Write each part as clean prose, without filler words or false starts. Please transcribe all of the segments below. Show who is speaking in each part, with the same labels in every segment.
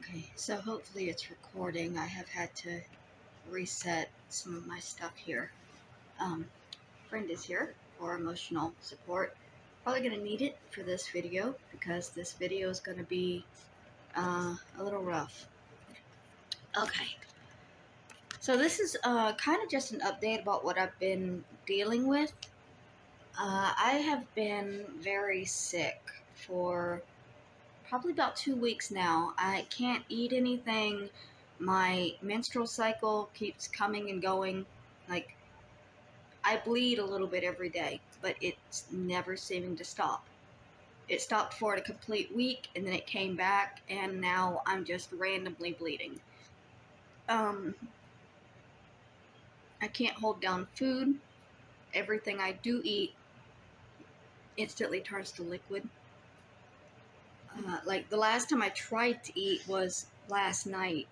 Speaker 1: Okay, so hopefully it's recording. I have had to reset some of my stuff here. Friend is here for emotional support. Probably going to need it for this video because this video is going to be a little rough. Okay, so this is kind of just an update about what I've been dealing with. I have been very sick for probably about 2 weeks now. I can't eat anything. My menstrual cycle keeps coming and going. Like, I bleed a little bit every day, but it's never seeming to stop. It stopped for a complete week, and then it came back, and now I'm just randomly bleeding. I can't hold down food. Everything I do eat instantly turns to liquid. Like, the last time I tried to eat was last night,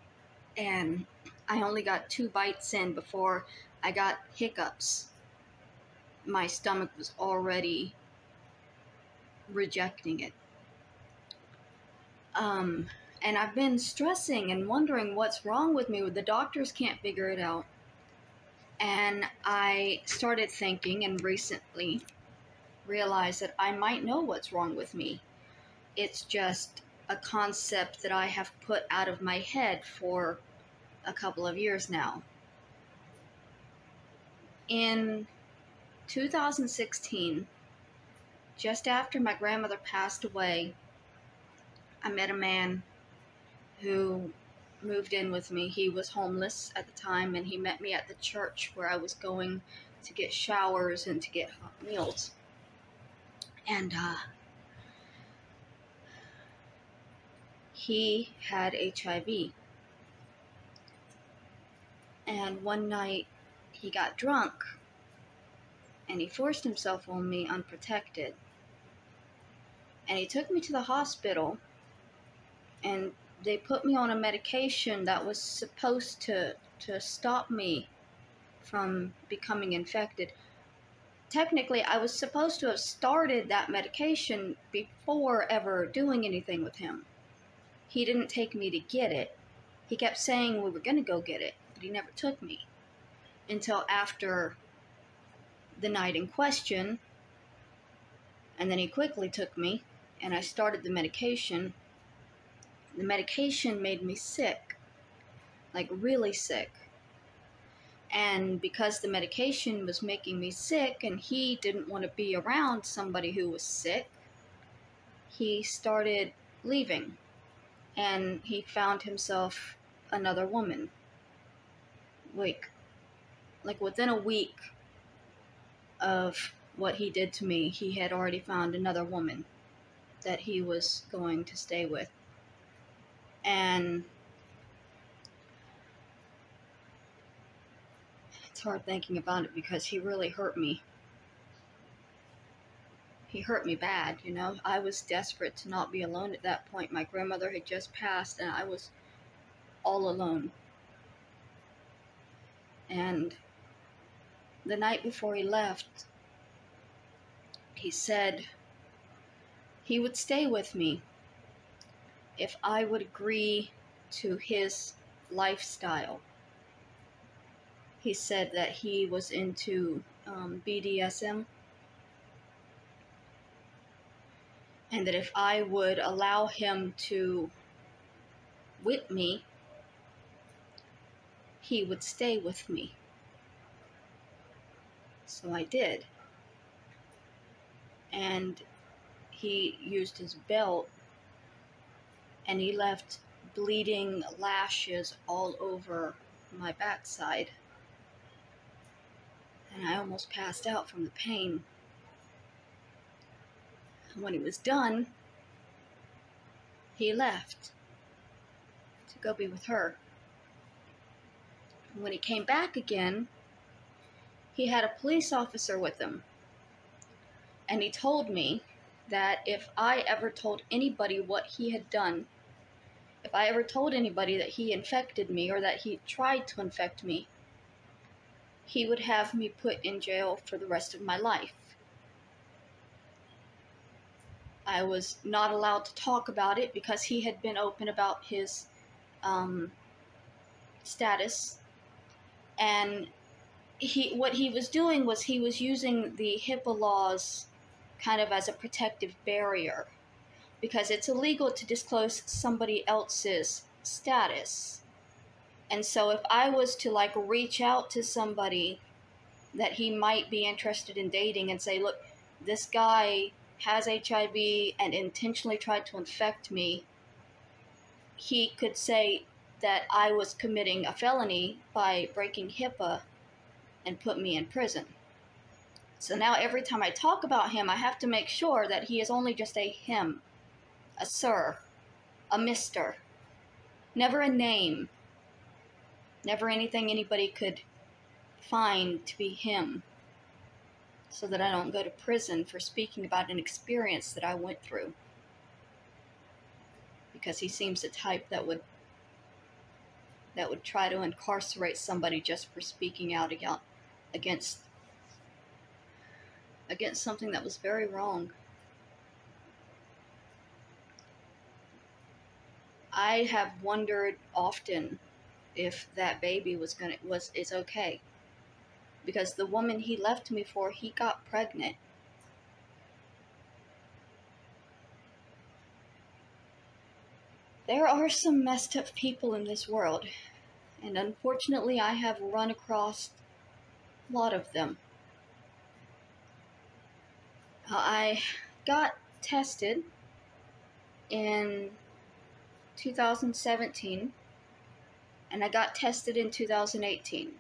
Speaker 1: and I only got 2 bites in before I got hiccups. My stomach was already rejecting it. And I've been stressing and wondering what's wrong with me. The doctors can't figure it out. And I started thinking and recently realized that I might know what's wrong with me. It's just a concept that I have put out of my head for a couple of years now. In 2016, just after my grandmother passed away, I met a man who moved in with me. He was homeless at the time, and he met me at the church where I was going to get showers and to get hot meals. And he had HIV. And one night he got drunk and he forced himself on me unprotected. And he took me to the hospital, and they put me on a medication that was supposed to stop me from becoming infected. Technically, I was supposed to have started that medication before ever doing anything with him. He didn't take me to get it. He kept saying we were going to go get it, but he never took me until after the night in question. And then he quickly took me, and I started the medication. The medication made me sick, like really sick. And because the medication was making me sick and he didn't want to be around somebody who was sick, he started leaving. And he found himself another woman. Like within a week of what he did to me, he had already found another woman that he was going to stay with. And it's hard thinking about it because he really hurt me. He hurt me bad, you know. I was desperate to not be alone at that point. My grandmother had just passed and I was all alone. And the night before he left, he said he would stay with me if I would agree to his lifestyle. He said that he was into BDSM, and that if I would allow him to whip me, he would stay with me. So I did. And he used his belt, and he left bleeding lashes all over my backside. And I almost passed out from the pain. And when he was done, he left to go be with her. And when he came back again, he had a police officer with him. And he told me that if I ever told anybody what he had done, if I ever told anybody that he infected me or that he tried to infect me, he would have me put in jail for the rest of my life. I was not allowed to talk about it because he had been open about his status, and what he was doing was he was using the HIPAA laws kind of as a protective barrier, because it's illegal to disclose somebody else's status. And so if I was to like reach out to somebody that he might be interested in dating and say, look, this guy has HIV and intentionally tried to infect me, he could say that I was committing a felony by breaking HIPAA and put me in prison. So now every time I talk about him, I have to make sure that he is only just a him, a sir, a mister, never a name, never anything anybody could find to be him, so that I don't go to prison for speaking about an experience that I went through. Because he seems the type that would try to incarcerate somebody just for speaking out against something that was very wrong. I have wondered often if that baby is okay, because the woman he left me for, he got pregnant. There are some messed up people in this world, and unfortunately I have run across a lot of them. I got tested in 2017, and I got tested in 2018.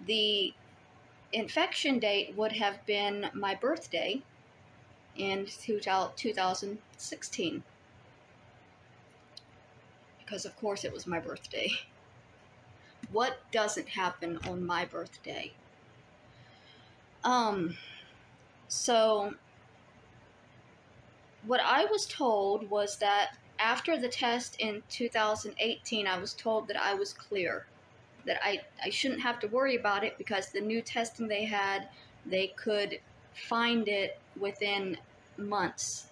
Speaker 1: The infection date would have been my birthday in 2016. Because of course it was my birthday. What doesn't happen on my birthday? So what I was told was that after the test in 2018, I was told that I was clear, that I shouldn't have to worry about it, because the new testing they had, they could find it within months.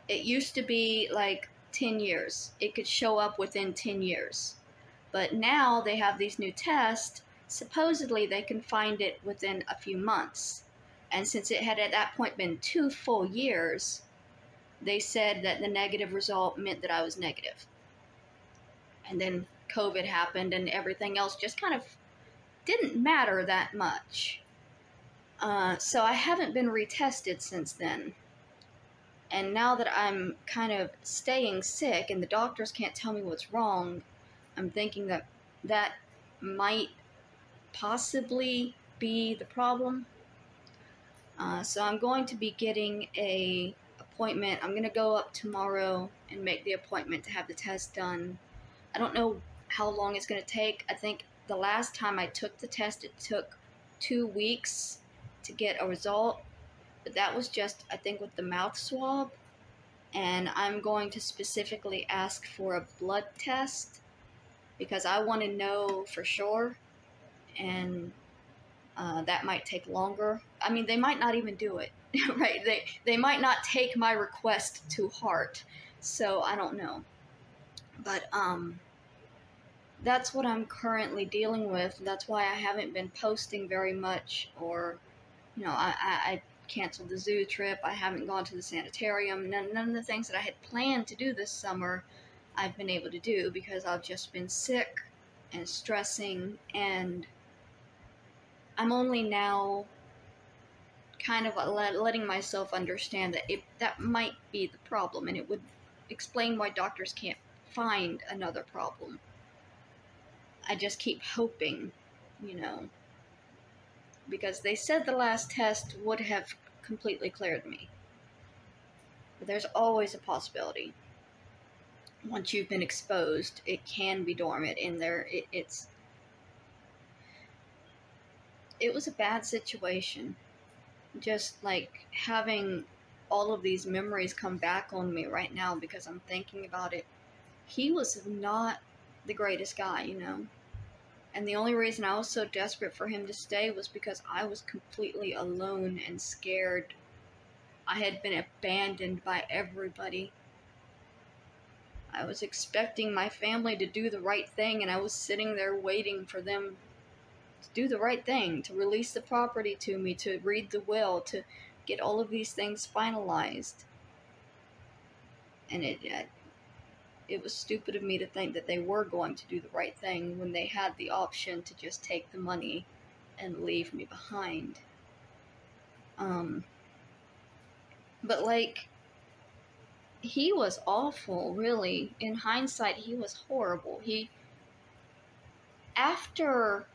Speaker 1: It used to be like 10 years. It could show up within 10 years. But now they have these new tests. Supposedly they can find it within a few months. And since it had at that point been 2 full years, they said that the negative result meant that I was negative. And then COVID happened and everything else just kind of didn't matter that much. So I haven't been retested since then. And now that I'm kind of staying sick and the doctors can't tell me what's wrong, I'm thinking that that might possibly be the problem. So I'm going to be getting an appointment. I'm going to go up tomorrow and make the appointment to have the test done. I don't know how long it's going to take. I think the last time I took the test, it took 2 weeks to get a result. But that was just, I think, with the mouth swab. And I'm going to specifically ask for a blood test because I want to know for sure. And that might take longer. I mean, they might not even do it, right? They might not take my request to heart. So I don't know. But that's what I'm currently dealing with. That's why I haven't been posting very much, or, you know, I canceled the zoo trip. I haven't gone to the sanitarium. None of the things that I had planned to do this summer I've been able to do because I've just been sick and stressing, and I'm only now kind of letting myself understand that that might be the problem, and it would explain why doctors can't find another problem. I just keep hoping, you know, because they said the last test would have completely cleared me. But there's always a possibility. Once you've been exposed, it can be dormant in there. It was a bad situation. Just like having all of these memories come back on me right now because I'm thinking about it. He was not the greatest guy, you know. And the only reason I was so desperate for him to stay was because I was completely alone and scared. I had been abandoned by everybody. I was expecting my family to do the right thing, and I was sitting there waiting for them to do the right thing, to release the property to me, to read the will, to get all of these things finalized. And it was stupid of me to think that they were going to do the right thing when they had the option to just take the money and leave me behind. But like, he was awful, really. In hindsight, he was horrible. After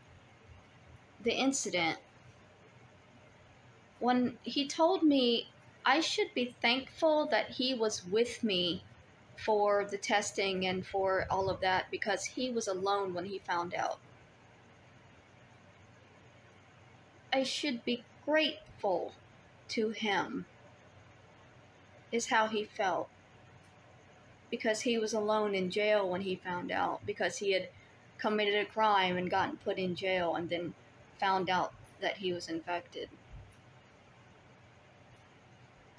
Speaker 1: the incident, when he told me I should be thankful that he was with me for the testing and for all of that, because he was alone when he found out. I should be grateful to him, is how he felt. Because he was alone in jail when he found out. Because he had committed a crime and gotten put in jail and then found out that he was infected.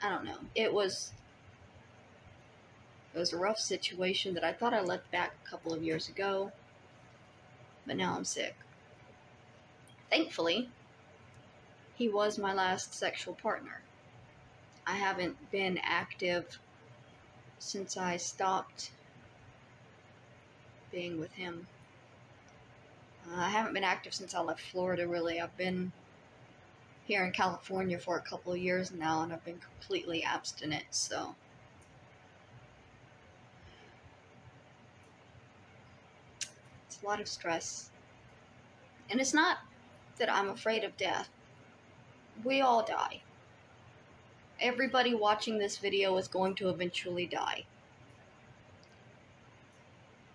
Speaker 1: I don't know. It was a rough situation that I thought I left back a couple of years ago. But now I'm sick. Thankfully, he was my last sexual partner. I haven't been active since I stopped being with him. I haven't been active since I left Florida, really. I've been here in California for a couple of years now, and I've been completely abstinent, so. It's a lot of stress. And it's not that I'm afraid of death. We all die. Everybody watching this video is going to eventually die.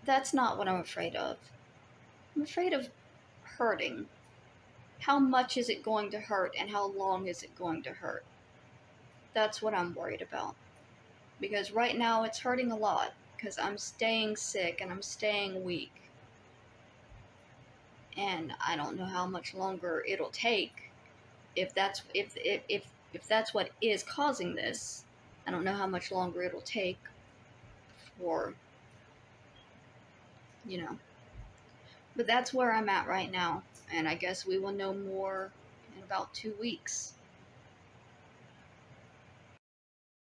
Speaker 1: That's not what I'm afraid of. I'm afraid of hurting. How much is it going to hurt, and how long is it going to hurt? That's what I'm worried about. Because right now it's hurting a lot, because I'm staying sick and I'm staying weak. And I don't know how much longer it'll take. If that's what is causing this, I don't know how much longer it'll take for, you know. But that's where I'm at right now, and I guess we will know more in about 2 weeks.